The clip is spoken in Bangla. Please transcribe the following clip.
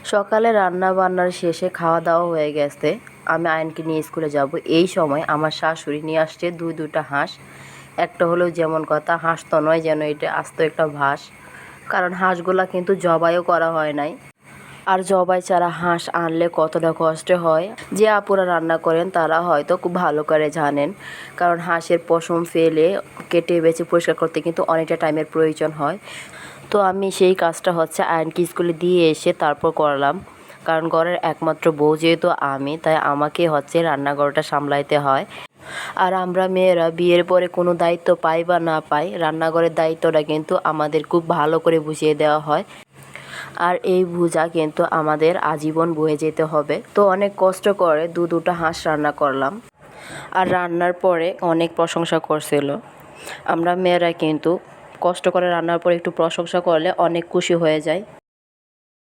সকালে রান্না বান্নার শেষে খাওয়া দাওয়া হয়ে গেছে। আমি আয়নকে নিয়ে স্কুলে যাব। এই সময় আমার শাশুড়ি নিয়ে আসছে দুইটা হাঁস। একটা হলো যেমন কথা, হাঁস তো নয়, যেন এটা আস্ত একটা ভাস। কারণ হাঁসগুলা কিন্তু জবাইও করা হয় নাই। আর জবাই ছাড়া হাঁস আনলে কতটা কষ্ট হয়, যে আপুরা রান্না করেন তারা হয়তো খুব ভালো করে জানেন। কারণ হাঁসের পশম ফেলে কেটে বেছে পরিষ্কার করতে কিন্তু অনেকটা টাইমের প্রয়োজন হয়। তো আমি সেই কাজটা আয়নকে স্কুলে দিয়ে এসে তারপর করলাম। কারণ ঘরের একমাত্র বউ যেহেতু আমি, তাই আমাকে রান্নাঘরটা সামলাইতে হয়। আর আমরা মেয়েরা বিয়ের পরে কোনো দায়িত্ব পাই বা না পাই, রান্নাঘরের দায়িত্বটা কিন্তু আমাদের খুব ভালো করে বুঝিয়ে দেওয়া হয়। আর এই বোঝা কিন্তু আমাদের আজীবন বয়ে যেতে হবে। তো অনেক কষ্ট করে দুটো হাঁস রান্না করলাম। আর রান্নার পরে অনেক প্রশংসা করছিল। আমরা মেয়েরা কিন্তু কষ্ট করে রান্নার পরে একটু প্রশংসা করলে অনেক খুশি হয়ে যায়।